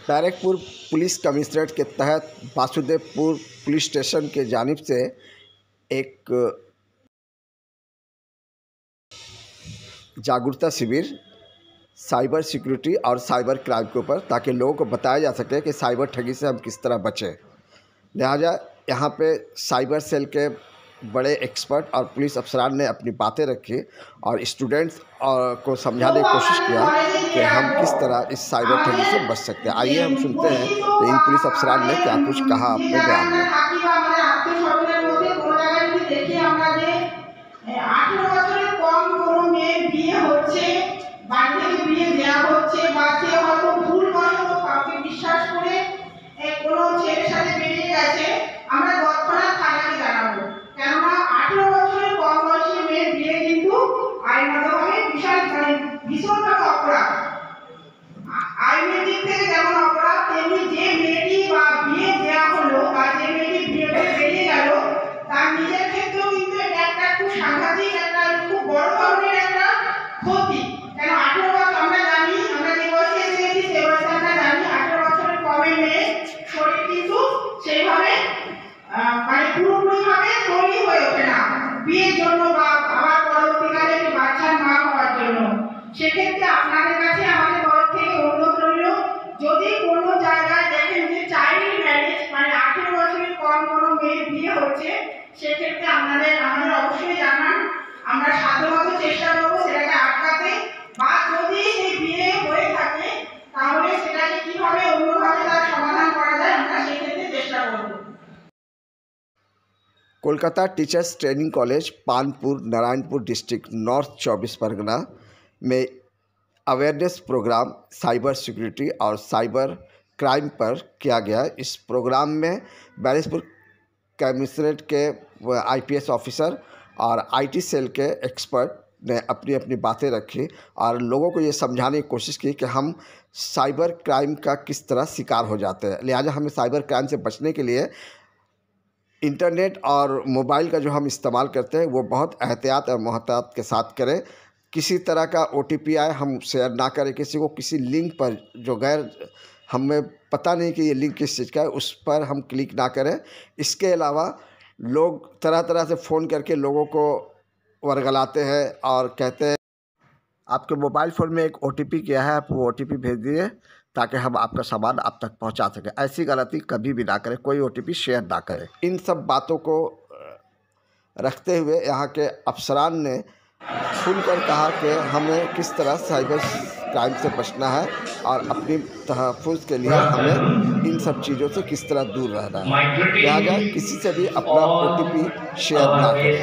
Barrackpore police commissionerate के तहत Vasudevpur police station के जानिब से एक जागरूकता शिविर साइबर सिक्योरिटी और साइबर क्राइम के ऊपर, ताकि लोगों को बताया जा सके कि साइबर ठगी से हम किस तरह बचें। लिहाजा यहाँ पे साइबर सेल के बड़े एक्सपर्ट और पुलिस अफसरान ने अपनी बातें रखी और स्टूडेंट्स को समझाने की कोशिश किया कि हम किस तरह इस साइबर ठगी से बच सकते हैं। आइए हम सुनते हैं कि इन पुलिस अफसरान ने क्या कुछ कहा अपने बयान में। সেক্ষেত্রে আপনাদের কাছে আমাদের তরফ থেকে অনুরোধ রইল, যদি কোনো জায়গায় দেখেন যে চাইল্ড ম্যারেজ মানে 18 বছরের কম কোনো মেয়ের বিয়ে হচ্ছে, সেক্ষেত্রে আমাদের অবশ্যই জানান। আমরা সাধ্যমতো চেষ্টা করব সেটাকে আটকাতে, বা যদি সেই বিয়ে হয়ে থাকে তাহলে সেটাকে কিভাবে অন্যভাবে তার সমাধান করা যায় আমরা সেই ক্ষেত্রে চেষ্টা করব। Kolkata teachers training college Panpur Narayanpur district north 24 Pargana में अवेयरनेस प्रोग्राम साइबर सिक्योरिटी और साइबर क्राइम पर किया गया। इस प्रोग्राम में बैरकपुर कमिश्नरेट के IPS ऑफिसर और IT सेल के एक्सपर्ट ने अपनी अपनी बातें रखी और लोगों को ये समझाने की कोशिश की कि हम साइबर क्राइम का किस तरह शिकार हो जाते हैं। लिहाजा हमें साइबर क्राइम से बचने के लिए इंटरनेट और मोबाइल का जो हम इस्तेमाल करते हैं वो बहुत एहतियात और मोहतात के साथ करें। किसी तरह का OTP आए हम शेयर ना करें, किसी को किसी लिंक पर जो गैर हमें पता नहीं कि ये लिंक किस चीज़ का है उस पर हम क्लिक ना करें। इसके अलावा लोग तरह तरह से फ़ोन करके लोगों को वर्गलाते हैं और कहते हैं आपके मोबाइल फ़ोन में एक OTP किया है, आप वो OTP भेज दिए ताकि हम आपका सामान आप तक पहुंचा सकें। ऐसी गलती कभी भी ना करें, कोई OTP शेयर ना करें। इन सब बातों को रखते हुए यहाँ के अफसरान ने खुलकर कहा कि हमें किस तरह साइबर क्राइम से बचना है और अपनी तहफ़्फ़ुज़ के लिए हमें इन सब चीज़ों से किस तरह दूर रहना है। लिहाजा किसी से भी अपना OTP शेयर ना करें,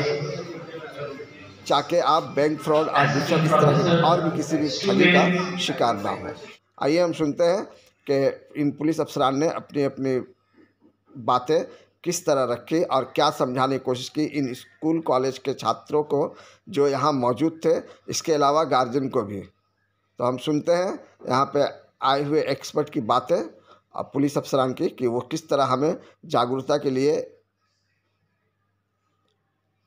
ताकि आप बैंक फ्रॉड और दूसरा इस तरह के और भी किसी भी ठगी का शिकार ना हो। आइए हम सुनते हैं कि इन पुलिस अफसरान ने अपनी अपनी बातें किस तरह रखी और क्या समझाने की कोशिश की इन स्कूल कॉलेज के छात्रों को जो यहाँ मौजूद थे, इसके अलावा गार्जियन को भी। तो हम सुनते हैं यहाँ पे आए हुए एक्सपर्ट की बातें और पुलिस अफसरान की कि वो किस तरह हमें जागरूकता के लिए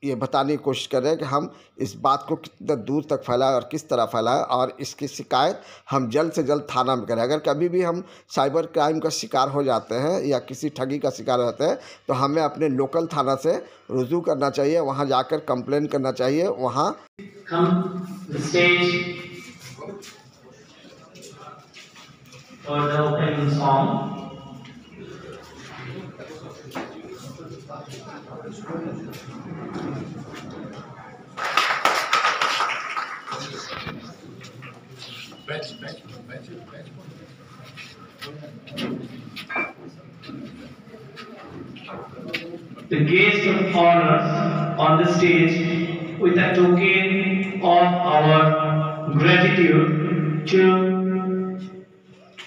ये बताने की कोशिश कर रहे हैं कि हम इस बात को कितना दूर तक फैलाएं और किस तरह फैलाएं और इसकी शिकायत हम जल्द से जल्द थाना में करें। अगर कभी भी हम साइबर क्राइम का शिकार हो जाते हैं या किसी ठगी का शिकार होते हैं तो हमें अपने लोकल थाना से रुजू करना चाहिए, वहां जाकर कंप्लेन करना चाहिए। वहां The guest of honor on the stage with a token of our gratitude to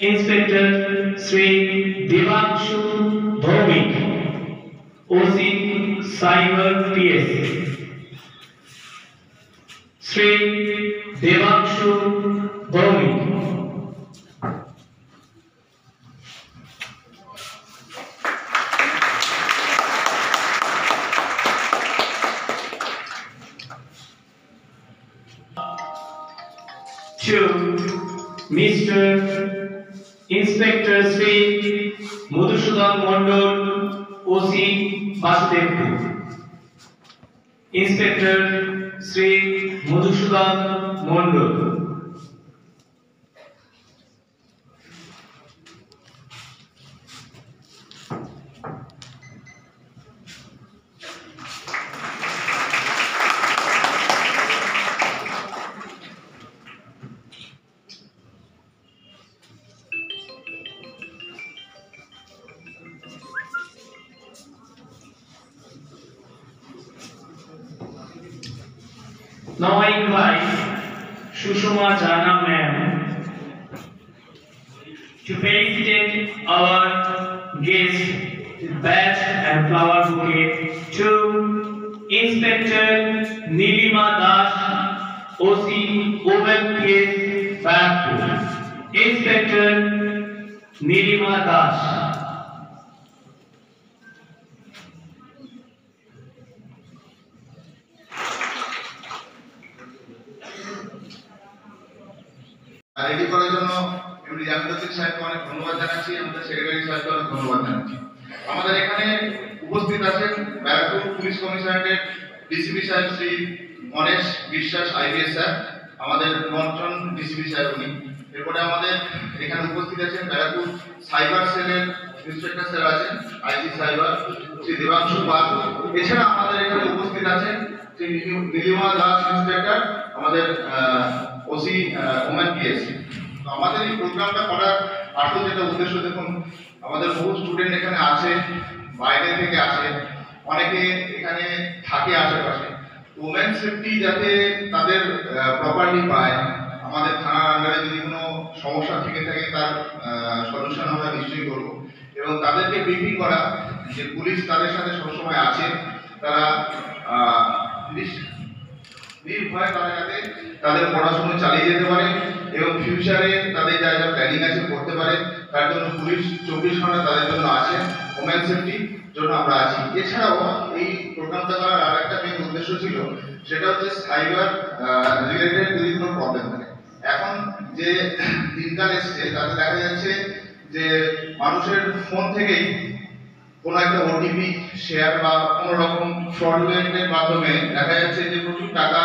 Inspector Sri Devanshu Bhaumik, OC Cyber PS. Sri Devanshu Bhaumik. To Mr. Inspector Sri Madhusudan Mondol, OC Basudevpur. Inspector Sri Madhusudan Mondol. Now I invite Sushma Jana ma'am to felicitate our guest with badge and flower bouquet to Inspector Nilima Das, OC OMPS Bayapur. Inspector Nilima Das. Ready করার জন্য MD Jamdar সাহেবকে অনেক ধন্যবাদ জানাচ্ছি, আমাদের secretary সাহেবকে অনেক ধন্যবাদ জানাচ্ছি। আমাদের এখানে উপস্থিত আছেন ব্যারাকপুর পুলিশ কমিশনারের ডিসিপি সাহেব শ্রী গণেশ বিশ্বাস আইপিএস স্যার, আমাদের নর্থন ডিসিপি সাহেব উনি। এরপরে আমাদের এখানে উপস্থিত আছেন ব্যারাকপুর সাইবার সেলের ইন্সপেক্টর স্যার আছেন আইজি সাইবার শ্রী দেবাংশু পাল। এছাড়া আমাদের এখানে উপস্থিত আছেন শ্রী নীলিমা দাস ইন্সপেক্টর, আমাদের ওসি ওমেন পিএস। তো আমাদের এই প্রোগ্রামটা করার আসল যেটা উদ্দেশ্য, দেখুন আমাদের বহু স্টুডেন্ট এখানে আছে, বাইরে থেকে আসে, অনেকে এখানে থাকে আশেপাশে। ওমেন সেফটি যাতে তাদের প্রপারলি পায়, আমাদের থানার আন্ডারে যদি কোনো সমস্যা থেকে থাকে তার সলিউশন আমরা নিশ্চয়ই করব, এবং তাদেরকে ব্রিফিং করা যে পুলিশ তাদের সাথে সবসময় আছে, তারা নির্ভয়ে তারা যাতে তাদের পড়াশোনা চালিয়ে যেতে পারে এবং ফিউচারে তাদের যা যা প্ল্যানিং আছে করতে পারে, তার জন্য পুলিশ 24 ঘন্টা তাদের জন্য আছে, ওমেন সেফটির জন্য আমরা আছি। এছাড়াও এই প্রোগ্রামটা করার আর একটা মেন উদ্দেশ্য ছিল, সেটা হচ্ছে সাইবার রিলেটেড যদি কোনো প্রবলেম থাকে। এখন যে দিনকাল এসছে তাতে দেখা যাচ্ছে যে মানুষের ফোন থেকেই কোনো একটা ওটিপি শেয়ার বা কোনো রকম ফ্রডুলেন্টের মাধ্যমে দেখা যাচ্ছে যে প্রচুর টাকা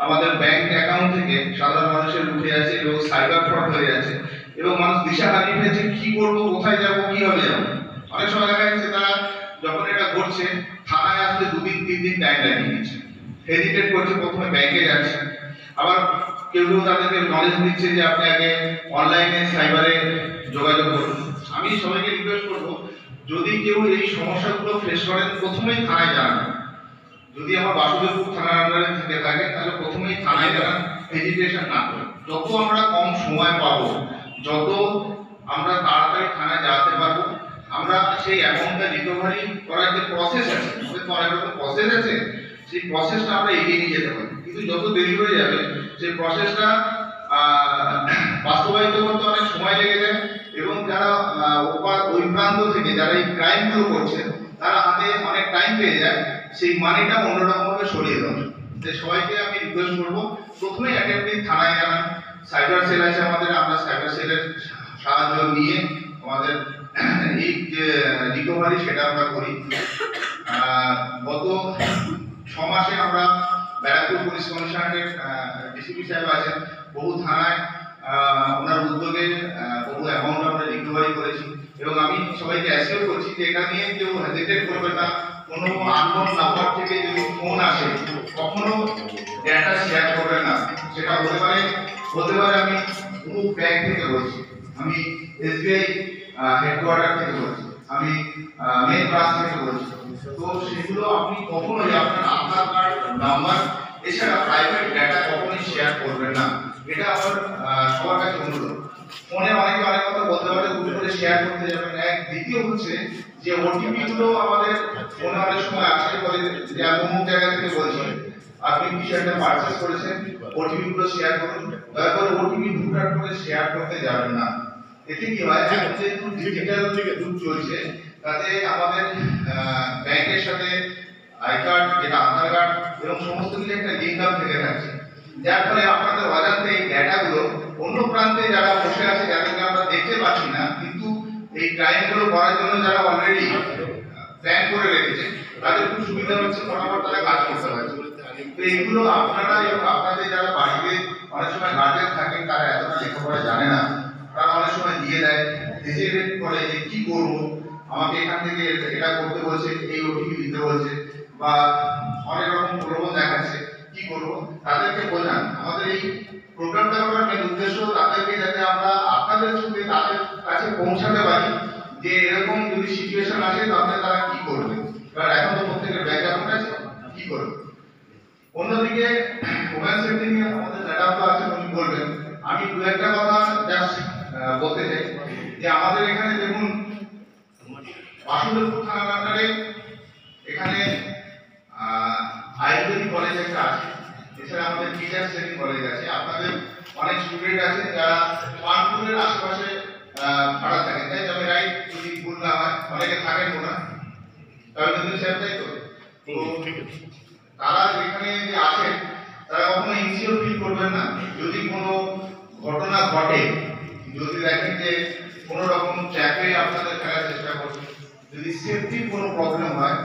আমাদের ব্যাংক অ্যাকাউন্ট থেকে সাধারণ মানুষের উঠে যাচ্ছে এবং সাইবার ফ্রড হয়ে যাচ্ছে, এবং মানুষ দিশা হারিয়ে ফেলছে কি করবো, কোথায় যাবো, কিভাবে যাবো। অনেক সময় দেখা যাচ্ছে তারা যখন এটা ঘটছে থানায় আসতে 2 দিন 3 দিন টাইম লাগিয়ে দিচ্ছে, হেজিটেট করছে, প্রথমে ব্যাংকে যাচ্ছে, আবার কেউ কেউ তাদেরকে নলেজ দিচ্ছে যে আপনি আগে অনলাইনে সাইবারে যোগাযোগ করুন। আমি সবাইকে রিকোয়েস্ট করবো, যদি কেউ এই সমস্যাগুলো ফেস করেন প্রথমেই থানায় জানান। যদি আমার বাসুদেবপুর থানার আন্ডারে থেকে থাকে তাহলে প্রথমেই থানায় জানান, হেজিটেশন না করেন। যত আমরা কম সময় পাবো, যত আমরা তাড়াতাড়ি থানায় যেতে পারবো, আমরা সেই অ্যাকাউন্টটা রিকভারি করার যে প্রসেস আছে, আমাদের তো অনেক রকম প্রসেস আছে, সেই প্রসেসটা আমরা এগিয়ে নিয়ে যেতে পারি। কিন্তু যত দেরি হয়ে যাবে সেই প্রসেসটা বাস্তবায়িত করতে অনেক সময় লেগে যায়, এবং যারা ওই প্রান্ত থেকে যারা এই ক্রাইমগুলো করছে তারা হাতে অনেক টাইম পেয়ে যায়, সেই মানিটা অন্যরকমভাবে সরিয়ে দেওয়া। তাই সবাইকে আমি রিকোয়েস্ট করবো, প্রথমে অ্যাটেম্পটিভ থানায় জানান। সাইবার সেল আছে আমাদের, আমরা সাইবার সেলের সাহায্য নিয়ে আমাদের এই যে রিকভারি সেটা আমরা করি। গত 6 মাসে আমরা ব্যারাকপুর পুলিশ কমিশনারের ডিসিপি সাহেব আছেন, বহু থানায় ওনার উদ্যোগে বহু অ্যামাউন্ট আমরা রিকভারি করেছি, এবং আমি সবাইকে অ্যাসিওর করছি যে এটা নিয়ে কেউ হেজিটেট করবে না। কোনো আননোন নাম্বার থেকে যদি ফোন আসে কখনো ডেটা শেয়ার করবে না। সেটা হতে পারে আমি গ্রুপ ব্যাংক থেকে বলছি, আমি এসবিআই হেডকোয়ার্টার থেকে বলছি, আমি মেন ব্রাঞ্চ থেকে বলছি। তো সেগুলো আপনি কখনোই আপনার আধার কার্ড নাম্বার এছাড়া প্রাইভেট ডেটা কখনোই শেয়ার করবেন না। এটা আমার সবার কাছে অনুরোধ। ফোনে অনেকে অনেক কথা বলতে পারে, উঠে করে শেয়ার করতে যাবেন। এক দ্বিতীয় হচ্ছে যে ওটিপি গুলো আমাদের ফোনে অনেক সময় আসে, বলে যে অমুক জায়গা থেকে বলছি আপনি কিছু একটা পারচেজ করেছেন, ওটিপি গুলো শেয়ার করুন। দয়া করে ওটিপি হুটহাট করে শেয়ার করতে যাবেন না। এতে কি হয়, এখন যেহেতু ডিজিটাল যুগ চলছে, তাতে আমাদের ব্যাংকের সাথে আই কার্ড, যেটা আধার কার্ড এবং সমস্ত কিছু একটা লিঙ্ক আপ থেকে থাকছে, যার ফলে আপনাদের অজান্তে এই ডেটাগুলো অন্য প্রান্তে যারা বসে আছে, যাদেরকে আমরা দেখতে পাচ্ছি না, কিন্তু এই ক্রাইমগুলো করার জন্য যারা অলরেডি প্ল্যান করে রেখেছে তাদের খুব সুবিধা হচ্ছে, ফটাফট তারা কাজ করতে পারছে। তো এইগুলো আপনারা এবং আপনাদের যারা বাড়িতে অনেক সময় গার্জেন থাকেন তারা এতটা লেখাপড়া জানে না, তারা অনেক সময় দিয়ে দেয়, হেজিটেট করে যে কি করবো, আমাকে এখান থেকে এটা করতে বলছে, এই ওটিপি দিতে বলছে, বা অনেক রকম প্রলোভন দেখাচ্ছে, কি করবো। তাদেরকে বোঝান। আমাদের এই প্রোগ্রামটা করার মেন উদ্দেশ্য তাদেরকে যাতে আমরা আপনাদের থ্রুতে তাদের কাছে পৌঁছাতে পারি যে এরকম যদি সিচুয়েশন আসে তাহলে তারা কি করবে। কারণ এখন তো প্রত্যেকের ব্যাকগ্রাউন্ড আছে, কি করবে। অন্যদিকে ওমেন সেফটি নিয়ে আমাদের ম্যাডাম তো আছেন, উনি বলবেন। আমি দু একটা কথা জাস্ট বলতে চাই যে আমাদের এখানে দেখুন বাসুদেবপুর থানার আন্ডারে এখানে আয়ুর্বেদিক কলেজ একটা আছে, এছাড়া আমাদের টিচার্স ট্রেনিং কলেজ আছে। আপনাদের অনেক স্টুডেন্ট আছেন যারা পানপুরের আশেপাশে ভাড়া থাকেন, তাই আমি রাইট? যদি ভুল না হয়, অনেকে থাকেন না, তবে কিন্তু স্যার তাই তো। তারা যেখানে যে আসেন তারা কখনো ইনসিওর ফিল করবেন না। যদি কোনো ঘটনা ঘটে, যদি দেখেন যে কোনো রকম ট্র্যাপে আপনাদের ফেলার চেষ্টা করছেন, যদি সেফটির কোনো প্রবলেম হয়,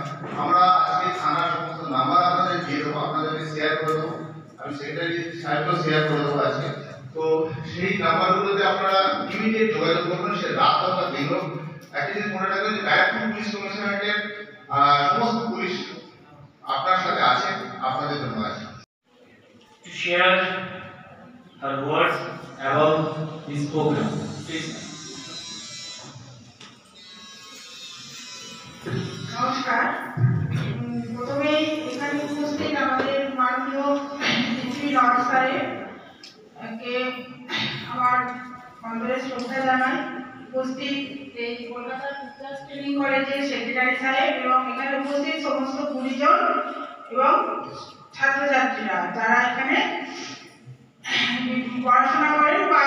আমরা আজকে থানার সমস্ত নাম্বার আপনাদের দিয়ে দেবো, আপনাদেরকে শেয়ার করে দেবো, আমি সেক্রেটারি সাহেবকেও শেয়ার করে দেবো আজকে। তো সেই নাম্বারগুলোতে আপনারা ইমিডিয়েট যোগাযোগ করবেন, সে রাত হোক বা দিন হোক। একটা জিনিস মনে রাখবেন যে ব্যারাকপুর পুলিশ কমিশনারেটের সমস্ত পুলিশ আপনার সাথে আছে, আপনাদের জন্য আছে। To share her words about this program, please. নমস্কার। প্রথমে এখানে উপস্থিত আমাদের মাননীয় পৃথিবী নমস্কারকে আমার অন্তরের শ্রদ্ধা জানাই। উপস্থিত এই কলকাতা টিচার্স ট্রেনিং কলেজের সেক্রেটারি সাহেব এবং এখানে উপস্থিত সমস্ত গুরুজন এবং ছাত্রছাত্রীরা যারা এখানে পড়াশোনা করেন বা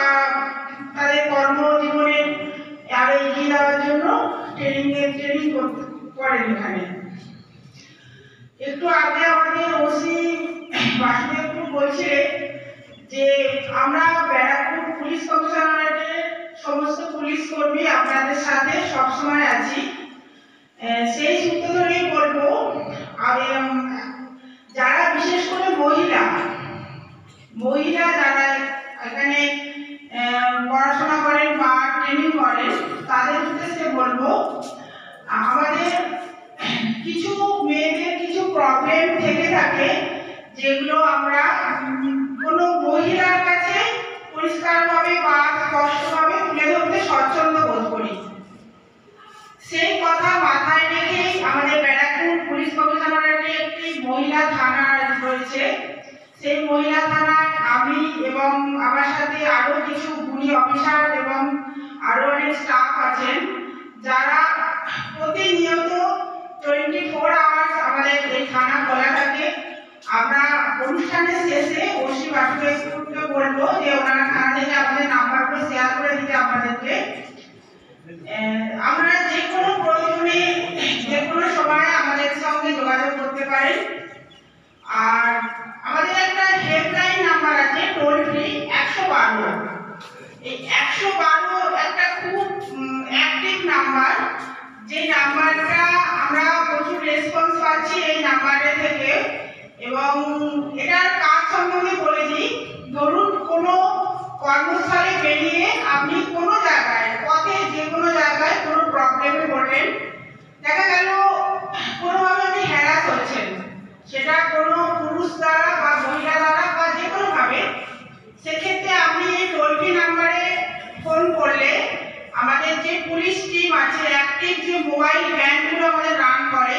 তাদের কর্মজীবনে আরো এগিয়ে যাওয়ার জন্য ট্রেনিং করেন। এখানে একটু আগে আমাদের ওসি বাসুদেবপুর বলছিলেন যে আমরা ব্যারাকপুর পুলিশ কমিশনারেটের সমস্ত পুলিশ কর্মী আপনাদের সাথে সবসময় আছি। সেই সূত্র ধরেই বলবো, যারা বিশেষ করে মহিলা যারা এখানে পড়াশোনা করেন বা ট্রেনিং করেন, তাদের উদ্দেশ্যে বলবো, আমাদের কিছু মেয়েদের কিছু প্রবলেম থেকে থাকে যেগুলো আমরা কোনো মহিলার কাছে পরিষ্কারভাবে বা স্পষ্টভাবে তুলে ধরতে স্বচ্ছন্দ বোধ করি। সেই কথা মাথায় রেখে আমাদের ব্যারাকপুর পুলিশ কমিশনারেটে একটি মহিলা থানা রয়েছে। সেই মহিলা থানায় আমি এবং আমার সাথে আরো কিছু গুণী অফিসার এবং আরো অনেক স্টাফ আছেন, যারা প্রতিনিয়ত 24 আওয়ার্স আমাদের এই থানা খোলা থাকে। আমরা অনুষ্ঠানের শেষে ওসি বাসুদেবপুরকে বলবো যে ওনারা থানা থেকে আমাদের নাম্বারগুলো শেয়ার করে দিতে আপনাদেরকে। আমরা যে কোনো প্রয়োজনে যে কোনো সময় আমাদের সঙ্গে যোগাযোগ করতে পারেন। আর আমাদের একটা হেল্পলাইন নাম্বার আছে, টোল ফ্রি 112। এই 112 একটা খুব অ্যাক্টিভ নাম্বার, যে নাম্বারটা আমরা প্রচুর রেসপন্স পাচ্ছি এই নাম্বারের থেকে। এবং এটার কাজ সম্বন্ধে বলে দিই, ধরুন কোনো কর্মস্থলে বেরিয়ে আপনি কোনো জায়গায় পথে যে কোনো জায়গায় কোনো প্রবলেমে পড়লেন, দেখা গেল কোনোভাবে আপনি হ্যারাস হচ্ছেন, সেটা কোনো পুরুষ দ্বারা বা মহিলা দ্বারা বা যে কোনোভাবে, সেক্ষেত্রে আপনি এই টোল ফ্রি নাম্বারে ফোন করলে আমাদের যে পুলিশ টিম আছে, অ্যাক্টিভ যে মোবাইল ভ্যানগুলো আমাদের রান করে,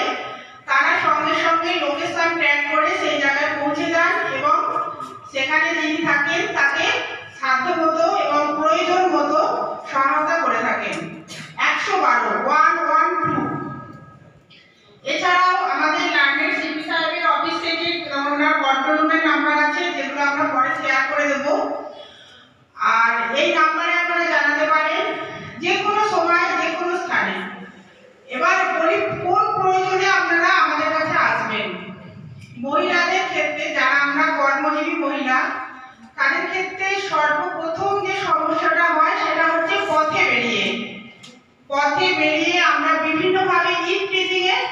তারা সঙ্গে সঙ্গে লোকেশন ট্র্যাক করে সেই জায়গায় পৌঁছে যান এবং সেখানে যিনি থাকেন তাকে সাধ্যমতো এবং প্রয়োজন মতো সহায়তা করে থাকেন। 112। এছাড়াও আমাদের লন্ডন সিপি সাহেবের অফিস থেকে ওনার কন্ট্রোল রুমের নাম্বার আছে, যেগুলো আমরা পরে শেয়ার করে দেব। আর এই নাম্বারে আপনারা জানাতে পারেন যে কোনো সময় যে কোনো স্থানে। এবার বলি কোন প্রয়োজনে আপনারা আমাদের কাছে আসবেন। মহিলাদের ক্ষেত্রে, যারা আমরা কর্মজীবী মহিলা, তাদের ক্ষেত্রে সর্বপ্রথম যে সমস্যাটা হয় সেটা হচ্ছে পথে পথে বেরিয়ে আমরা বিভিন্নভাবে ইভটিজিং এর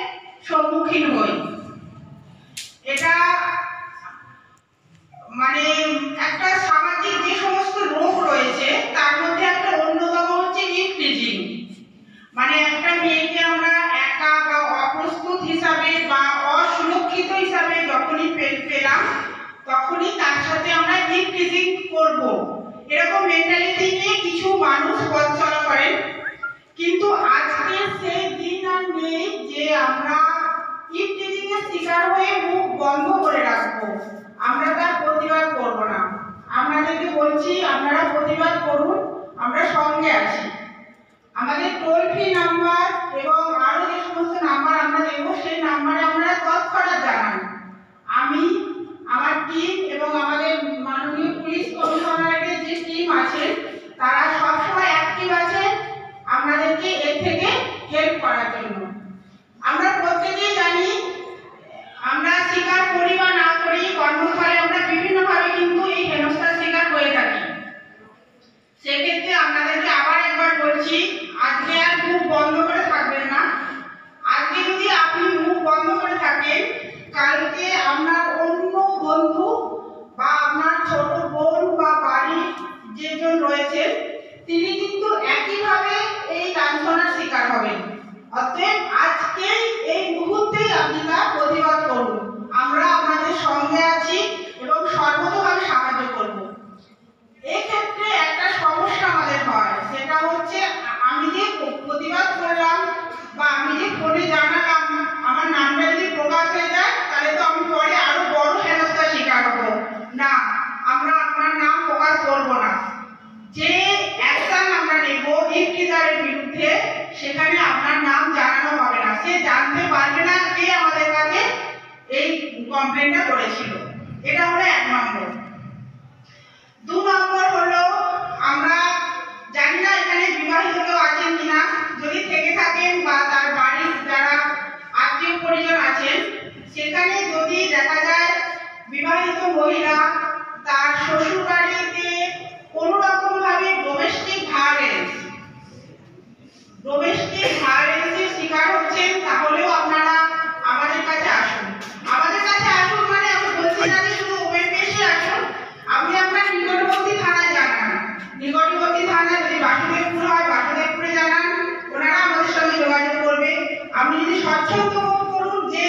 সম্মুখীন হই। এটা মানে একটা সামাজিক যে সমস্ত রোগ রয়েছে তার মধ্যে একটা অন্যতম হচ্ছে ইভটিজিং। মানে একটা মেয়েকে আমরা একা বা অপ্রস্তুত হিসাবে বা অসুরক্ষিত হিসাবে যখনই পেলাম তখনই তার সাথে আমরা ইভটিজিং করব, এরকম মেন্টালিটি নিয়ে কিছু মানুষ পথ চলা করেন। কিন্তু আজকে সেই দিন আর নেই যে আমরা ইভটিজিং এর শিকার হয়ে মুখ বন্ধ করে রাখবো, আমরা তার প্রতিবাদ করব না। আপনাদেরকে বলছি আপনারা প্রতিবাদ করুন, আমরা সঙ্গে আছি। আমাদের টোল ফ্রি নাম্বার এবং আরো যে সমস্ত নাম্বার আমরা দেব সেই নাম্বারে আপনারা তৎক্ষণাৎ জানান। আমি, আমার টিম এবং আমাদের মাননীয় পুলিশ কমিশনারের যে টিম আছে তারা সবসময় অ্যাক্টিভ আছে আপনাদেরকে এর থেকে হেল্প করার জন্য। আমরা প্রত্যেকেই জানি আমরা স্বীকার করি বা না করি কর্মস্থলে আমরা বিভিন্নভাবে কিন্তু এই হেনস্থার শিকার হয়ে থাকি। সেক্ষেত্রে আপনাদেরকে আবার একবার বলছি, আজকে আর মুখ বন্ধ করে থাকবেন না। আজকে যদি আপনি মুখ বন্ধ করে থাকেন, কালকে আপনার অন্য বন্ধু বা আপনার ছোট বোন বা বাড়ির যেজন রয়েছে তিনি কিন্তু একইভাবে এই লাঞ্ছনার শিকার হবেন। অতএব আজকেই এই মুহূর্তেই আপনি তার প্রতিবাদ করুন। আমরা আপনাদের সঙ্গে আছি এবং সর্বতভাবে সাহায্য করব। এক্ষেত্রে একটা সমস্যা আমাদের হয়, সেটা হচ্ছে আমি যে প্রতিবাদ করলাম বা আমি যে ফোনে জানালাম আমার নামটা যদি প্রকাশ হয়ে যায় তাহলে তো আমি পরে আরো বড় হেনস্থার শিকার হব। না, আমরা আপনার নাম প্রকাশ করব না। যে অ্যাকশন আমরা নেব ইভটিজারের বিরুদ্ধে সেখানে আপনার নাম জানানো হবে না, সে জানতে পারবে না কে আমাদের কাছে এই কমপ্লেনটা করেছিল। এটা হলো 1 নম্বর। 2 নম্বর হলো আমরা জানি না এখানে বিবাহিত কেউ আছেন কিনা, যদি থেকে থাকেন বা তার বাড়ির যারা আত্মীয় পরিজন আছেন সেখানে যদি দেখা যায় বিবাহিত মহিলা তার শ্বশুর বাড়িতে কোনো রকম ভাবে ডোমেস্টিক ভায়োলেন্সের শিকার হচ্ছেন, তাহলেও আপনারা আমাদের কাছে আসুন। আমাদের কাছে আসুন মানে আমি বলছি না যে শুধু ওপেন পেশে আসুন, আপনি আপনার নিকটবর্তী থানায় জানান। নিকটবর্তী থানায় যদি বাসুদেবপুর হয় বাসুদেবপুরে জানান, ওনারা আমাদের সঙ্গে যোগাযোগ করবে। আপনি যদি স্বচ্ছন্দ বোধ করুন যে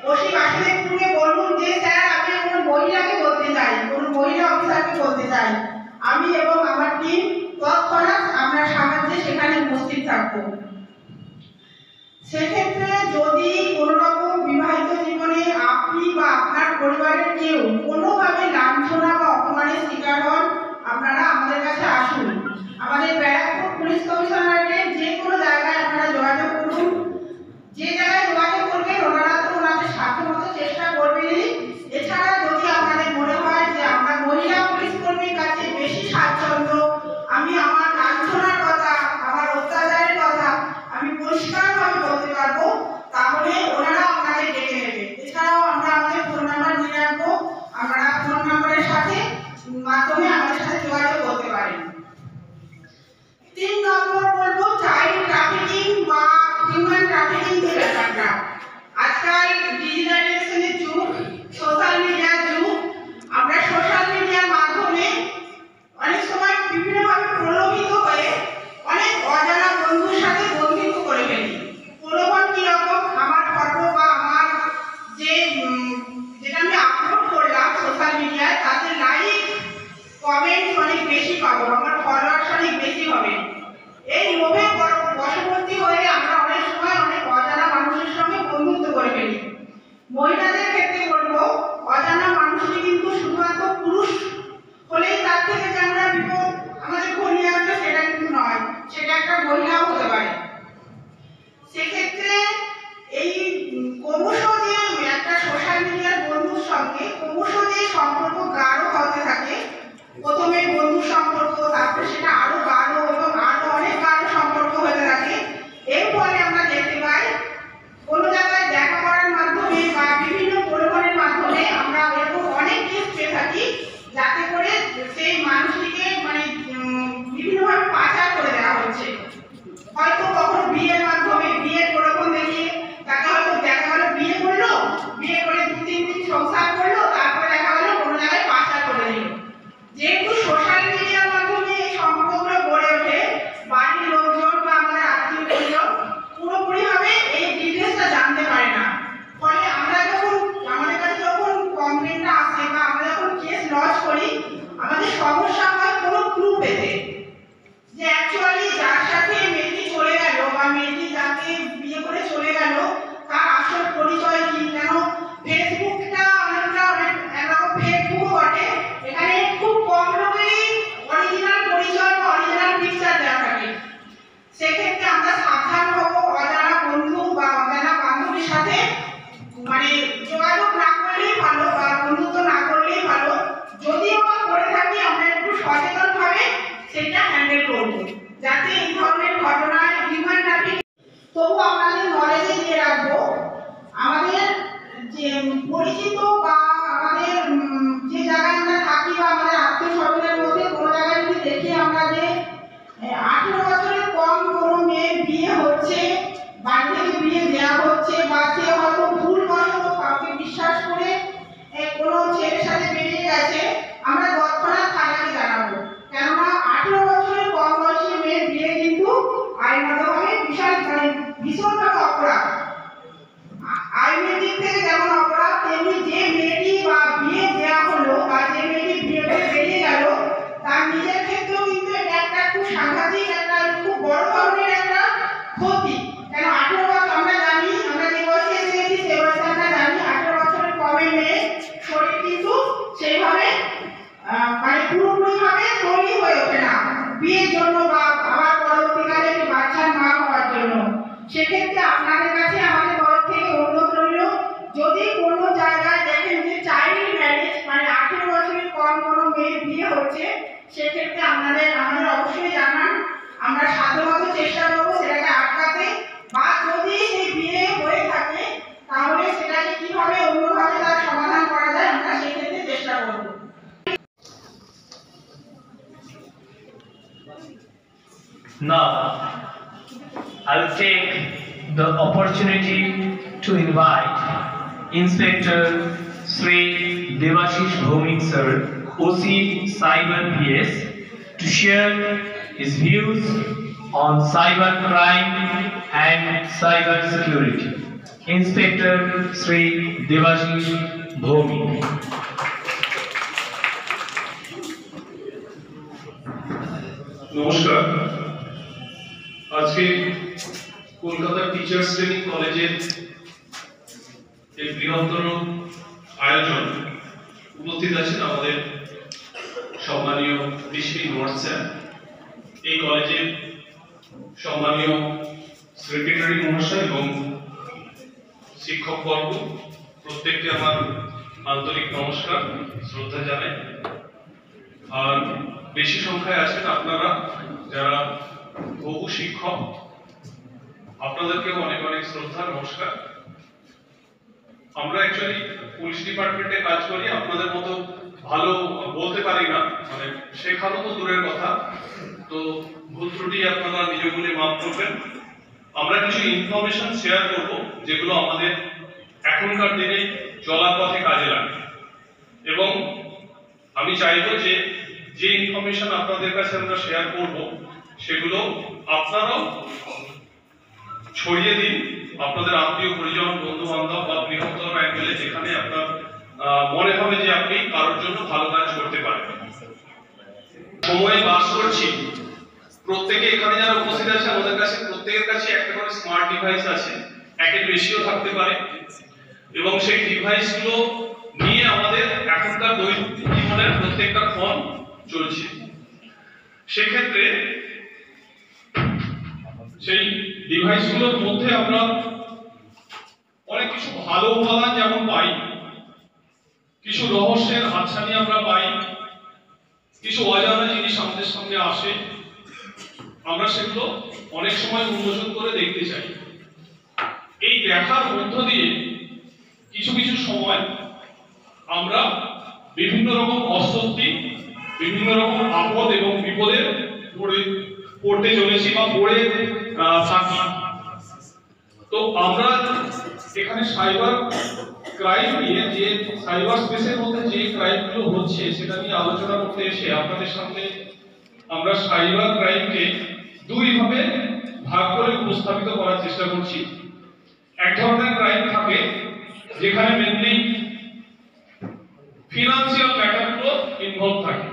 ওসি বাসুদেবপুরকে বলুন যে স্যার আমি কোনো মহিলাকে বলতে চাই, কোনো মহিলা অফিসারকে বলতে চাই, আমি এবং আমার টিম তৎক্ষণাৎ আপনার সাহায্যে সেখানে উপস্থিত থাকবো। সেক্ষেত্রে যদি কোনো রকম বিবাহিত জীবনে আপনি বা আপনার পরিবারের কেউ কোনোভাবে লাঞ্ছনা বা অপমানের শিকার হন, আপনারা আমাদের কাছে আসুন। আমাদের ব্যারাকপুর পুলিশ কমিশনারের যে কোনো জায়গায় আপনারা যোগাযোগ করুন। যে জায়গায় যোগাযোগ করবেন ওনারা তো ওনাদের সাধ্যমতো চেষ্টা করবেনই। এছাড়া যদি আপনাদের মনে হয় যে আমরা মহিলা পুলিশ কর্মীর কাছে বেশি স্বাচ্ছন্দ্য, আমি আমার লাঞ্ছনার কথা, আমার অত্যাচারের কথা আমি পরিষ্কারভাবে বলতে পারবো, তাহলে ওনারা আপনাদের ডেকে নেবে। এছাড়াও আমরা আমাদের ফোন নাম্বার দিয়ে রাখবো, আপনারা ফোন নাম্বারের মাধ্যমে আমাদের সাথে যোগাযোগ করতে পারেন। 3 নম্বর বলবো চাইল্ড ট্রাফিকিং বা হিউম্যান ট্রাফিকিং যে ব্যাপারটা। আজকাল ডিজিটালাইজেশনের যুগ, সোশ্যাল মিডিয়ার যুগ। আমরা সোশ্যাল মিডিয়ার মাধ্যমে অনেক সময় বিভিন্নভাবে প্রলোভিত হয়ে অনেক অজানা বন্ধুর সাথে বন্ধুত্ব করে ফেলি। প্রলোভন কিরকম, আমার ফটো বা আমার যেটা আমি আপলোড করলাম সোশ্যাল মিডিয়ায় তাতে লাইক কমেন্ট অনেক বেশি পাবো, আমার ফলোয়ার্স অনেক বেশি হবে। এই লোভে বশবর্তী হয়ে আমরা অনেক সময় অনেক অজানা মানুষের সঙ্গে বন্ধুত্ব করে ফেলি। মহিলাদের ক্ষেত্রে বলবো অজানা মানুষটি কিন্তু শুধুমাত্র পুরুষ হলেই তার থেকে যে আমরা বিপদ আমাদের ঘনিয়ে আসবে সেটা কিন্তু নয়, সেটা একটা মহিলাও হতে পারে। সেক্ষেত্রে এই ক্রমশ যে একটা সোশ্যাল মিডিয়ার বন্ধুর সঙ্গে ক্রমশ যে সম্পর্ক গাঢ় হতে থাকে, প্রথমে বন্ধুর সম্পর্ক, তারপরে সেটা আরো গাঢ় এবং আরো অনেক গাঢ় সম্পর্ক হতে থাকে। এর ফলে আমরা দেখতে পাই কোনো জায়গায় দেখা করার মাধ্যমে বা বিভিন্ন পরিবহনের মাধ্যমে আমরা এরকম অনেক কেস পেয়ে থাকি, যাতে করে সেই মানুষটিকে মানে বিভিন্নভাবে পাচার করে দেওয়া হচ্ছে। হয়তো কখনো মানে পুরোপুরিভাবে তৈরি হয়ে ওঠে না বিয়ের জন্য বা আবার পরবর্তীকালে একটি বাচ্চার মা হওয়ার জন্য। সেক্ষেত্রে আপনাদের কাছে আমাদের তরফ থেকে অনুরোধ রইল, যদি কোনো জায়গায় দেখেন যে চাইল্ড ম্যারেজ মানে 18 বছরের কম কোনো মেয়ের বিয়ে হচ্ছে, সেক্ষেত্রে আমাদের অবশ্যই জানান। আমরা সাধ্যমতো চেষ্টা করবো সেটাকে আটকাতে, বা যদি সেই বিয়ে হয়ে থাকে তাহলে সেটাকে কিভাবে অন্যভাবে তার সমাধান করা যায় আমরা সেক্ষেত্রে চেষ্টা করব। Now, I'll take the opportunity to invite Inspector Sri Devashish Bhomik Sir, OC Cyber PS, to share his views on cyber crime and cyber security. Inspector Sri Devashish Bhomik. নমস্কার। আজকে কলকাতা টিচার্স ট্রেনিং কলেজের এই বৃহত্তর আয়োজন উপস্থিত আছেন আমাদের সম্মানীয় কৃষি নর্থ স্যার, এই কলেজের সম্মানীয় সেক্রেটারি মহাশয় এবং শিক্ষকবর্গ, প্রত্যেককে আমার আন্তরিক নমস্কার, শ্রদ্ধা জানাই। আর বেশি সংখ্যায় আছেন আপনারা যারা বহু শিক্ষক, আপনাদেরকেও অনেক অনেক শ্রদ্ধা, নমস্কার। আমরা অ্যাকচুয়ালি পুলিশ ডিপার্টমেন্টে কাজ করি, আপনাদের মতো ভালো বলতে পারি না, মানে শেখানো তো দূরের কথা, তো ভুল ত্রুটি আপনারা নিজ বলে মাফ করবেন। আমরা কিছু ইনফরমেশন শেয়ার করব যেগুলো আমাদের এখনকার দিনে চলার পথে কাজে লাগে, এবং আমি চাইবো যে যে ইনফরমেশন আপনাদের কাছে আমরা শেয়ার করব সেগুলো আপনারাও ছড়িয়ে দিন আপনাদের আত্মীয় পরিজন, বন্ধু বান্ধব বা বৃহত্তর অ্যাঙ্গেলে, যেখানে আপনার মনে হবে যে আপনি কারোর জন্য ভালো কাজ করতে পারেন। সময় বাস করছি, প্রত্যেকে এখানে যারা উপস্থিত আছে আমাদের কাছে প্রত্যেকের কাছে একটা করে স্মার্ট ডিভাইস আছে, একের বেশিও থাকতে পারে, এবং সেই ডিভাইসগুলো নিয়ে আমাদের এখনকার দৈনন্দিন জীবনের প্রত্যেকটা ক্ষণ চলছে। সেক্ষেত্রে সেই ডিভাইসগুলোর মধ্যে আমরা অনেক কিছু ভালো উপাদান যেমন পাই, কিছু রহস্যের হাতছানি আমরা পাই, কিছু অজানা জিনিস আমাদের সামনে আসে, আমরা সেগুলো অনেক সময় উন্মোচন করে দেখতে চাই। এই দেখার মধ্য দিয়ে কিছু কিছু সময় আমরা বিভিন্ন রকম অস্বস্তি, বিভিন্ন রকম আপদ এবং বিপদে পড়তে চলেছি বা পড়ে থাকি। তো আমরা এখানে সাইবার ক্রাইম নিয়ে, যে সাইবার স্পেসের মধ্যে যে ক্রাইমগুলো হচ্ছে সেটা নিয়ে আলোচনা করতে এসে আপনাদের সামনে আমরা সাইবার ক্রাইমকে দুই ভাবে ভাগ করে উপস্থাপিত করার চেষ্টা করছি। এক ধরনের ক্রাইম থাকে যেখানে মেনলি ফিনান্সিয়াল ম্যাটারগুলো ইনভলভ থাকে,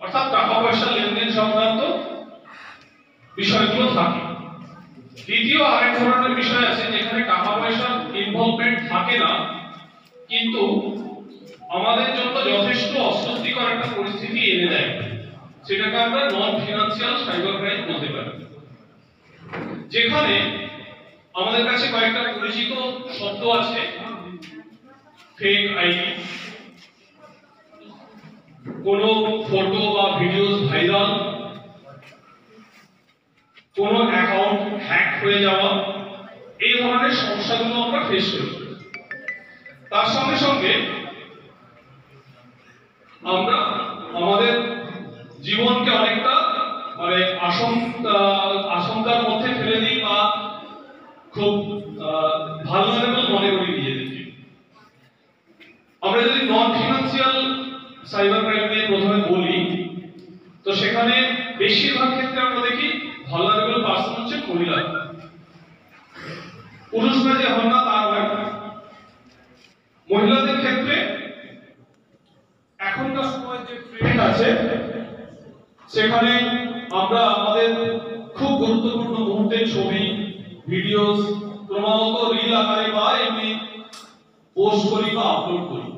অর্থাৎ টাকা পয়সা লেনদেন সংক্রান্ত বিষয়গুলো থাকে। দ্বিতীয় আরেক ধরনের বিষয় আছে যেখানে টাকা পয়সা ইনভলভমেন্ট থাকে না, কিন্তু আমাদের জন্য যথেষ্ট অস্বস্তিকর একটা পরিস্থিতি এনে দেয়, সেটাকে আমরা নন ফিনান্সিয়াল সাইবার ক্রাইম বলতে পারি। যেখানে আমাদের কাছে কয়েকটা পরিচিত শব্দ আছে, ফেক আইডি, কোনো ফটো বা ভিডিও ভাইরাল, কোনো অ্যাকাউন্ট হ্যাক হয়ে যাওয়া, এই ধরনের সমস্যাগুলো আমরা ফেস করি। তার সঙ্গে সঙ্গে আমরা আমাদের জীবনকে অনেকটা মানে আশঙ্কার মধ্যে ফেলে দিই বা খুব ভালনারেবল মনে করি নিজেদেরকে। আমরা যদি নন ফিনান্সিয়াল সাইবার ক্রাইম নিয়ে প্রথমে বলি, তো সেখানে বেশিরভাগ ক্ষেত্রে আমরা দেখি ভালনারেবল পারসন হচ্ছে মহিলা, পুরুষরা যে হন না তা নয়। মহিলাদের ক্ষেত্রে এখনকার সময় যে ট্রেন্ড আছে সেখানে আমরা আমাদের খুব গুরুত্বপূর্ণ মুহূর্তের ছবি, ভিডিওস ক্রমাগত রিল আকারে বা এমনি পোস্ট করি বা আপলোড করি।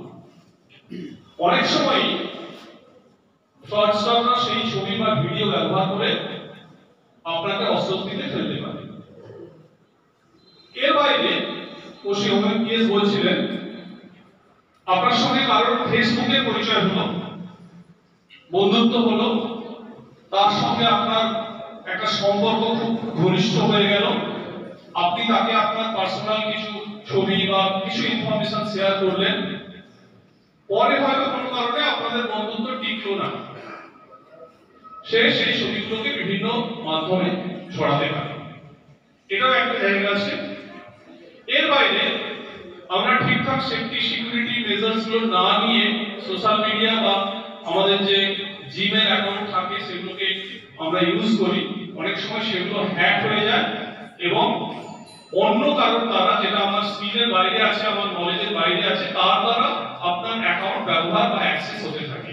অনেক সময় ভিডিও ব্যবহার করে আপনাকে অস্বস্তিতে ফেলতে পারে। এর বাইরে ওসি ওমেন পিএস বলছিলেন, আপনার সঙ্গে কারোর ফেসবুকে পরিচয় হলো, বন্ধুত্ব হলো, তার সঙ্গে আপনার একটা সম্পর্ক খুব ঘনিষ্ঠ হয়ে গেল, আপনি তাকে আপনার পার্সোনাল কিছু ছবি বা কিছু ইনফরমেশন শেয়ার করলেন, পরে হয়তো কোনো কারণে আপনাদের বন্ধুত্ব টিকলো না, সে সেই ছবিগুলোকে বিভিন্ন মাধ্যমে ছড়াতে পারে, এটাও একটা জায়গা আছে। এর বাইরে আমরা ঠিকঠাক সেফটি সিকিউরিটি মেজার্স গুলো না নিয়ে সোশ্যাল মিডিয়া বা আমাদের যে জিমেল অ্যাকাউন্ট থাকে সেগুলোকে আমরা ইউজ করি, অনেক সময় সেগুলো হ্যাক হয়ে যায় এবং অন্য কারোর দ্বারা, যেটা আমার স্কিলের বাইরে আছে, আমার নলেজের বাইরে আছে, তার দ্বারা আপনার অ্যাকাউন্ট ব্যবহার বা অ্যাক্সেস হতে থাকে।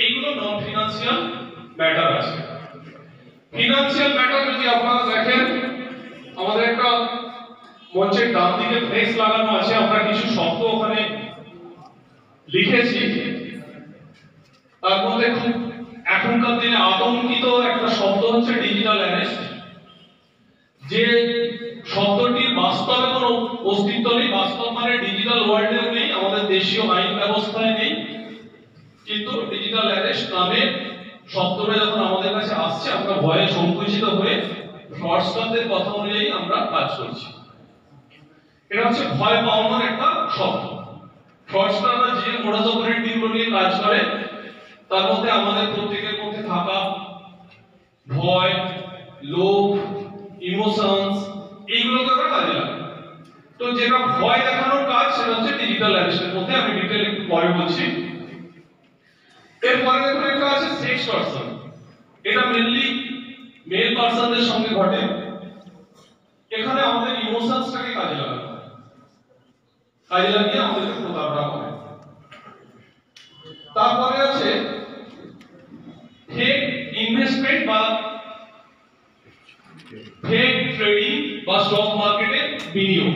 এইগুলো নন ফিনান্সিয়াল ম্যাটার আছে। ফিনান্সিয়াল ম্যাটার যদি আপনারা দেখেন, আমাদের একটা মঞ্চের ডান দিকে ফ্লেক্স লাগানো আছে, আমরা কিছু শব্দ ওখানে লিখেছি, তার মধ্যে খুব এখনকার দিনে আতঙ্কিত একটা শব্দ হচ্ছে ডিজিটাল অ্যারেস্ট। যে শব্দটির বাস্তবে কোনো অস্তিত্ব নেই, বাস্তব মানে ডিজিটাল ওয়ার্ল্ডেও নেই, আমাদের দেশীয় আইন ব্যবস্থায় নেই, কিন্তু ডিজিটাল অ্যারেস্ট নামে শব্দটা যখন আমাদের কাছে আসছে, আমরা ভয়ে সংকুচিত হয়ে ফ্রডস্টারদের কথা অনুযায়ী আমরা কাজ করছি। এটা হচ্ছে ভয় পাওয়ানোর একটা শব্দ। ফ্রডস্টাররা যে মোডাস অপারেন্ডি গুলো নিয়ে কাজ করে, তার মধ্যে আমাদের প্রত্যেকের মধ্যে থাকা ভয়, লোভ, ইমোশনস, এইগুলোকে ওরা কাজে লাগে। তো যেটা ভয় দেখানোর কাজ, সেটা হচ্ছে ডিজিটাল অ্যারেস্টের মধ্যে, আমি ডিটেইল একটু পরে বলছি। এরপরে দেখুন একটা আছে সেক্স পারসন। এটা মেইনলি মেল পারসনদের সঙ্গে ঘটে। এখানে আমাদের ইমোশনসটাকে কাজে লাগানো হয়, কাজে লাগিয়ে আমাদেরকে প্রতারণা করে। তারপরে আছে ফেক ইনভেস্টমেন্ট বা ফেক ট্রেডিং বা স্টক মার্কেটে বিনিয়োগ।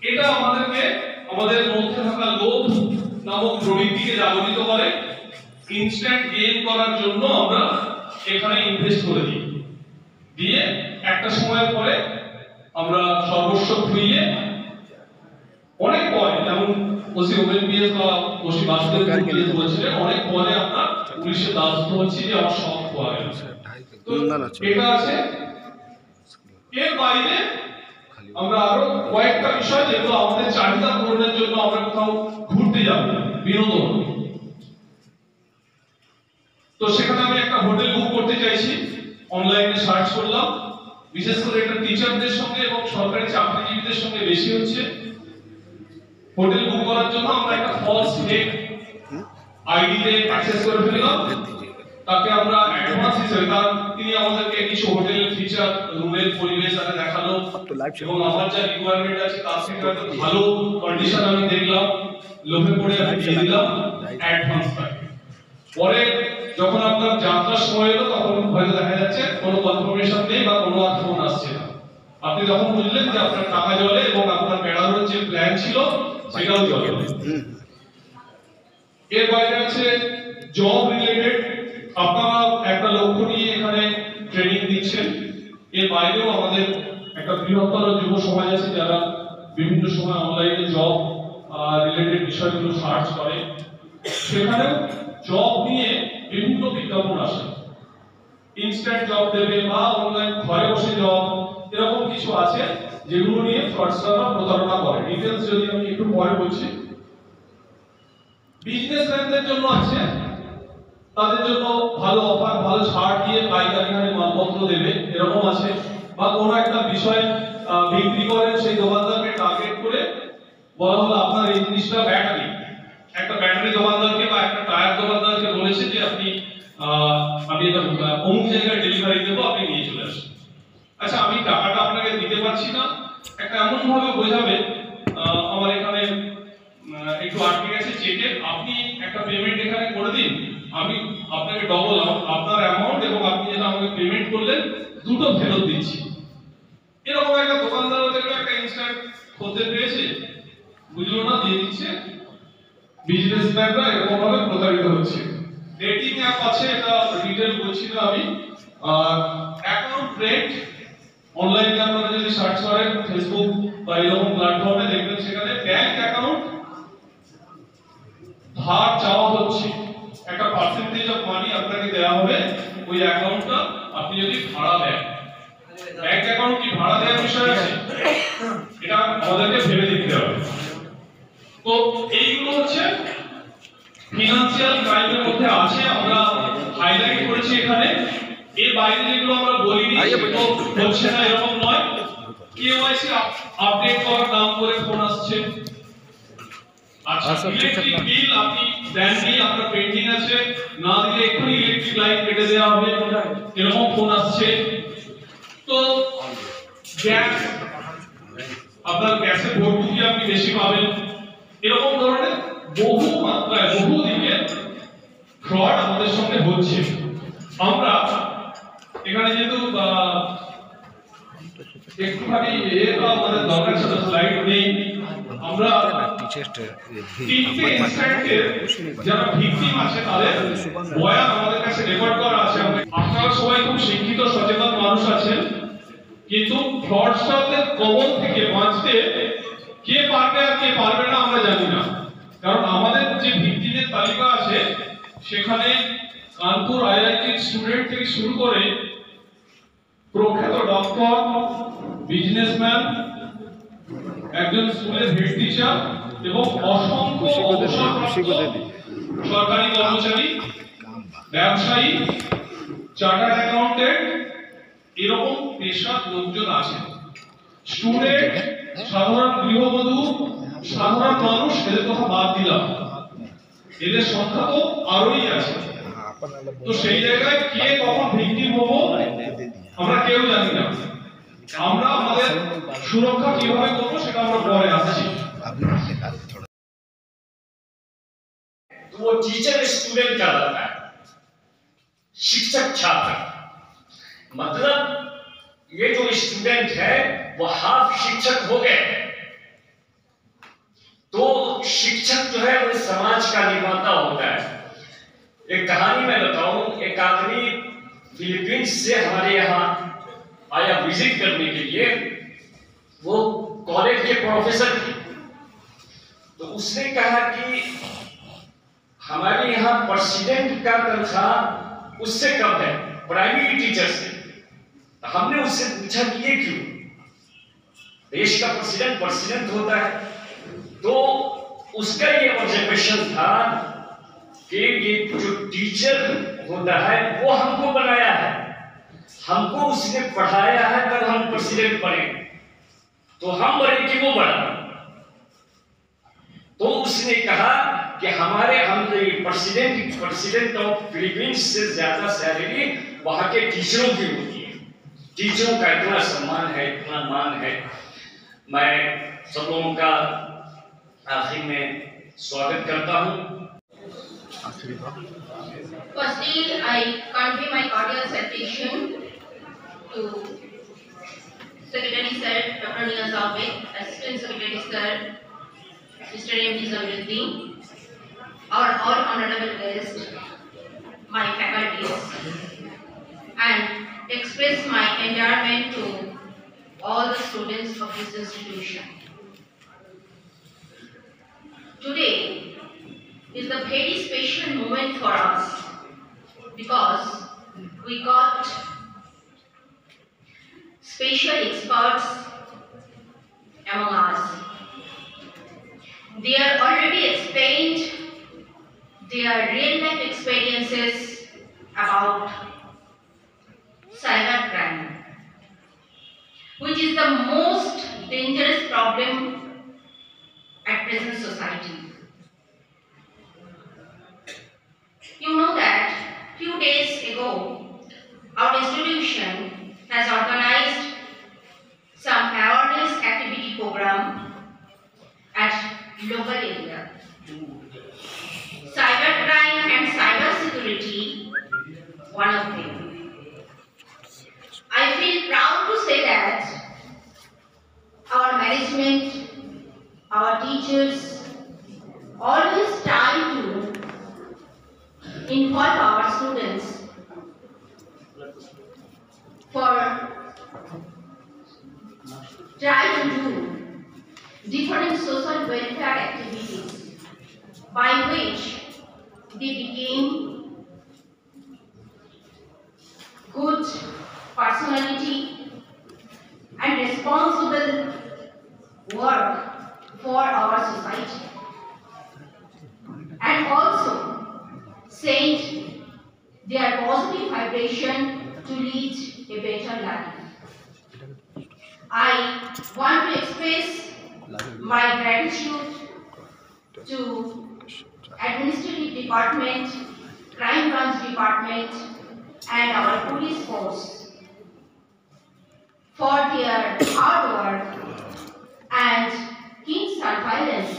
এটা আমাদেরকে আমাদের মধ্যে থাকা লোভ নামক প্রবৃত্তিকে জাগরিত করে, ইনস্ট্যান্ট গেইন করার জন্য আমরা এখানে ইনভেস্ট করে দিই, দিয়ে একটা সময়ের পরে আমরা সর্বস্ব খুইয়ে অনেক পরে, যেমন ওসি ওমেন পিএস বা ওসি বাসুদেব পিএস বলছিলেন, অনেক পরে আমরা পুলিশের দ্বারস্থ হচ্ছি যে আমার সব খোয়া গেল। তো এটা আছে। এর বাইরে আমরা আরো কয়েকটা বিষয় যেগুলো আমাদের চাহিদা পূরণের জন্য আমরা কোথাও ঘুরতে যাব, বিনোদন, তো সেখানে আমি একটা হোটেল বুক করতে চাইছি, অনলাইনে সার্চ করলাম, বিশেষ করে এটা টিচারদের সঙ্গে এবং সরকারি চাকরিজীবীদের সঙ্গে বেশি হচ্ছে। হোটেল বুক করার জন্য আমরা একটা ফলস ফেক আইডিতে অ্যাক্সেস করে ফেললাম, তাকে আমরা অ্যাডভান্স হিসেবে, কারণ তিনি আমাদেরকে কিছু হোটেলের ফিচার, রুমের পরিবেশ আরে দেখালো এবং আমার যা রিকোয়ারমেন্ট আছে তার থেকে হয়তো ভালো কন্ডিশন আমি দেখলাম, লোভে পড়ে আমি দিয়ে দিলাম অ্যাডভান্স টাকা। পরে যখন আপনার যাত্রার সময় এলো, তখন হয়তো দেখা যাচ্ছে কোনো কনফার্মেশন নেই বা কোনো আর ফোন আসছে না। আপনি যখন বুঝলেন যে আপনার টাকা জলে এবং আপনার বেড়ানোর যে প্ল্যান ছিল সেটাও জলে। এর বাইরে আছে জব রিলেটেড, আপনারা একটা লক্ষ্য নিয়ে এখানে ট্রেনিং দিচ্ছেন। এর বাইরেও আমাদের একটা বৃহত্তর যুব সমাজ আছে যারা বিভিন্ন সময় অনলাইনে জব রিলেটেড বিষয়গুলো সার্চ করে, সেখানেও জব নিয়ে বিভিন্ন বিজ্ঞাপন আসে, ইনস্ট্যান্ট জব দেবে বা অনলাইন ঘরে বসে জব, এরকম কিছু আছে যেগুলো নিয়ে ফ্রডস্টাররা প্রতারণা করে। ডিটেইলস যদি আমি একটু পরে বলছি। বিজনেসম্যানদের জন্য আছে, তাদের জন্য ভালো অফার, ভালো ছাড় দিয়ে পাইকারি হারে মালপত্র দেবে, এরকম আছে। বা কোনো একটা বিষয় বিক্রি করেন, সেই দোকানদারকে টার্গেট করে বলা হলো আপনার এই জিনিসটা ব্যাটারি, একটা ব্যাটারি দোকানদারকে বা একটা টায়ার দোকানদারকে বলেছে যে আপনি আমি এটা অমুক জায়গায় ডেলিভারি দেবো, আপনি নিয়ে চলে আসুন। আচ্ছা, আমি টাকাটা আপনাকে দিতে পারছি না, একটা এমন ভাবে বোঝাবে আমার এখানে একটু আটকে গেছে চেকে, আপনি একটা পেমেন্ট এখানে করে দিন, আমি আপনাকে ডবল আপনার অ্যামাউন্ট এবং আপনি যেটা আমাকে পেমেন্ট করলেন দুটো ফেরত দিচ্ছি। এরকম একটা দোকানদার দেখলো একটা ইনস্ট্যান্ট করতে পেয়েছে, বুঝলো না, দিয়ে দিচ্ছে। বিজনেসম্যানরা এরকম ভাবে প্রতারিত হচ্ছে। রেটিং অ্যাপ আছে আছে, এটা ডিটেল বলছি না আমি। অ্যাকাউন্ট রেট অনলাইনে আপনারা যদি সার্চ করেন ফেসবুক বা এরকম প্ল্যাটফর্মে দেখবেন সেখানে ব্যাংক অ্যাকাউন্ট ধার চাওয়া হচ্ছে, একটা পার্সেন্টেজ অফ মানি আপনাকে দেওয়া হবে ওই অ্যাকাউন্টটা আপনি যদি ভাড়া দেন। ব্যাংক অ্যাকাউন্ট কি ভাড়া দেওয়ার বিষয় আছে? এটা আমাদেরকে ভেবে দেখতে হবে। তো এইগুলো হচ্ছে ফিনান্সিয়াল ক্রাইমের মধ্যে আছে, আমরা হাইলাইট করেছি এখানে। এর বাইরে যেগুলো আমরা বলিনি সেগুলো হচ্ছে না এরকম নয়। কেওয়াইসি আপডেট করার নাম করে ফোন আসছে। আচ্ছা, ইলেকট্রিক বিল আপনি দেননি, আপনার পেন্ডিং আছে, না দিলে এক্ষুনি ইলেকট্রিক লাইন কেটে দেওয়া হবে, এরকম ফোন আসছে। তো গ্যাস, আপনার গ্যাসের ভর্তুকি আপনি বেশি পাবেন, এরকম ধরনের বহু মাত্রায় বহু দিকে ফ্রড আমাদের সঙ্গে হচ্ছে। আমরা এখানে যেহেতু একটুখানি আমাদের দরকার ছিল, স্লাইড নেই, আমরা তিনটে ইনস্ট্যান্টের যারা ভিকটিম আছে তাদের বয়ান আমাদের কাছে রেকর্ড করা আছে। আপনারা সবাই খুব শিক্ষিত সচেতন মানুষ আছেন, কিন্তু ফ্রডস্টারদের কবল থেকে বাঁচতে কে পারবে আর কে পারবে না আমরা জানি না। কারণ আমাদের যে ভিকটিমের তালিকা আছে সেখানে কানপুর আইআইটির স্টুডেন্ট থেকে শুরু করে প্রখ্যাত ডক্টর, বিজনেসম্যান, একজন স্কুলের হেড টিচার এবং অসংখ্য সরকারি কর্মচারী, ব্যবসায়ী, চার্টার্ড অ্যাকাউন্টেন্ট, এরকম পেশার লোকজন আছেন। স্টুডেন্ট, সাধারণ গৃহবধূ, সাধারণ মানুষ, এদের কথা বাদ দিলাম, এদের সংখ্যা তো আরোই আছে। তো সেই জায়গায় কে কখন ভিকটিম হবো আমরা কেউ জানি না। আমরা আমাদের সুরক্ষা কিভাবে করবো সেটা আমরা পরে আসছি। तो वो टीचर स्टूडेंट का रहता है, शिक्षक छात्र, मतलब ये जो स्टूडेंट है वो हाफ शिक्षक हो गए। तो शिक्षक जो है वो समाज का निर्माता होता है। एक कहानी मैं बताऊं, एक आदमी फिलीपींस से हमारे यहाँ आया विजिट करने के लिए। वो कॉलेज के प्रोफेसर थे। तो उसने कहा कि हमारे यहाँ प्रेसिडेंट का तनख्वाह उससे कम है, प्राइमरी टीचर से। हमने उससे पूछा कि ये क्यों? देश का प्रेसिडेंट होता है। तो उसका ये ऑब्जर्वेशन था कि ये जो टीचर होता है वो हमको बनाया है, हमको उसने पढ़ाया है, तब हम प्रेसिडेंट बने। तो हम बने कि वो बना? तो उसने कहा कि हमारे हम प्रेसिडेंट ऑफ फिलीपींस से ज्यादा सैलरी वहां के टीचरों की होती है। टीचरों का इतना सम्मान है, इतना मान है। मैं सब लोगों का आखिर में स्वागत करता हूं। Firstly, I convey my cordial salutation to Secretary Sir Dr. Niyaz Ahmed, Assistant Secretary Sir Mr. M.D. Zawiruddin, our all honorable guests, my faculties, and express my endearment to all the students of this institution. Today is a very special moment for us because we got special experts among us. They are already explained their real-life experiences about cybercrime, which is the most dangerous problem at present society. You know that few days ago, our institution has organized some awareness activity program at local area. Cybercrime and cybersecurity, one of them. I feel proud to say that our management, our teachers always try to involve our students for try to do different social welfare activities by which they became good personality and responsible work for our society, and also send their positive vibration to lead a better life. I want to express my gratitude to Administrative Department, Crime Branch Department, and our police force for their hard work and keen surveillance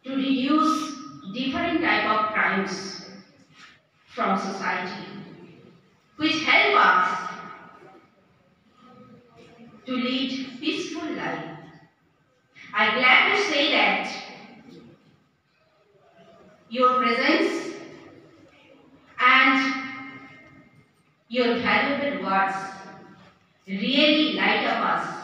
to reduce different type of crimes from society, which help us to lead peaceful life. I'm glad to say that your presence and your valuable words really light up us